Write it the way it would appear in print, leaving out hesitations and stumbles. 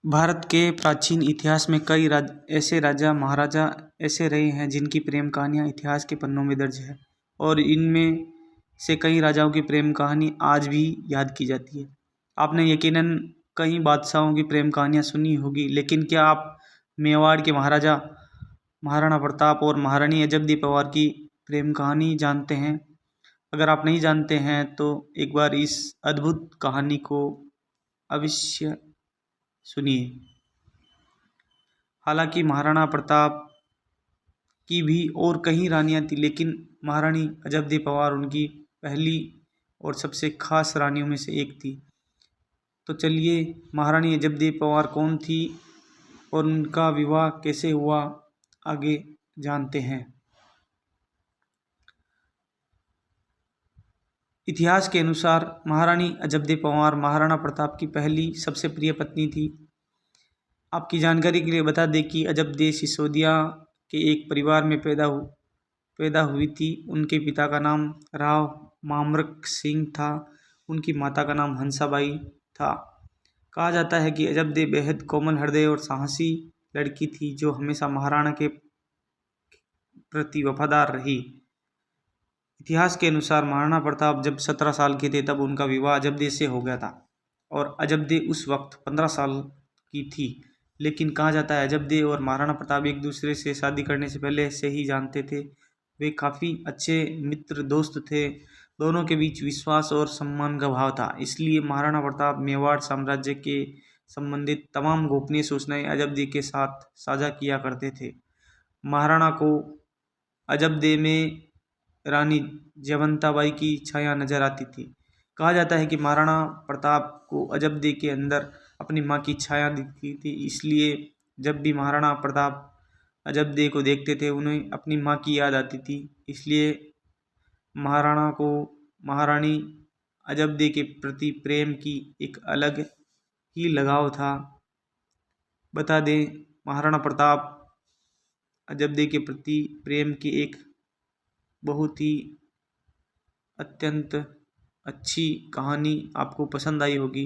भारत के प्राचीन इतिहास में कई ऐसे राजा महाराजा ऐसे रहे हैं जिनकी प्रेम कहानियाँ इतिहास के पन्नों में दर्ज है। और इनमें से कई राजाओं की प्रेम कहानी आज भी याद की जाती है। आपने यकीनन कई बादशाहों की प्रेम कहानियाँ सुनी होगी, लेकिन क्या आप मेवाड़ के महाराजा महाराणा प्रताप और महारानी अजबदेव पवार की प्रेम कहानी जानते हैं? अगर आप नहीं जानते हैं तो एक बार इस अद्भुत कहानी को अवश्य सुनिए। हालांकि महाराणा प्रताप की भी और कई रानियां थी, लेकिन महारानी अजबदेव पवार उनकी पहली और सबसे खास रानियों में से एक थी। तो चलिए, महारानी अजबदेव पवार कौन थी और उनका विवाह कैसे हुआ, आगे जानते हैं। इतिहास के अनुसार महारानी अजबदेव पवार महाराणा प्रताप की पहली सबसे प्रिय पत्नी थी। आपकी जानकारी के लिए बता दें कि अजबदेव सिसोदिया के एक परिवार में पैदा हुई थी। उनके पिता का नाम राव मामरक सिंह था। उनकी माता का नाम हंसाबाई था। कहा जाता है कि अजबदेव बेहद कोमल हृदय और साहसी लड़की थी, जो हमेशा महाराणा के प्रति वफादार रही। इतिहास के अनुसार महाराणा प्रताप जब 17 साल के थे तब उनका विवाह अजबदेव से हो गया था और अजबदेव उस वक्त 15 साल की थी। लेकिन कहा जाता है अजबदेव और महाराणा प्रताप एक दूसरे से शादी करने से पहले से ही जानते थे। वे काफ़ी अच्छे मित्र दोस्त थे। दोनों के बीच विश्वास और सम्मान का भाव था। इसलिए महाराणा प्रताप मेवाड़ साम्राज्य के संबंधित तमाम गोपनीय सूचनाएं अजबदेव के साथ साझा किया करते थे। महाराणा को अजबदेव में रानी जयवंताबाई की छाया नजर आती थी। कहा जाता है कि महाराणा प्रताप को अजबदेव के अंदर अपनी माँ की छाया दिखती थी, इसलिए जब भी महाराणा प्रताप अजबदेव को देखते थे उन्हें अपनी माँ की याद आती थी। इसलिए महाराणा को महारानी अजबदेव के प्रति प्रेम की एक अलग ही लगाव था। बता दें, महाराणा प्रताप अजबदेव के प्रति प्रेम की एक बहुत ही अत्यंत अच्छी कहानी आपको पसंद आई होगी।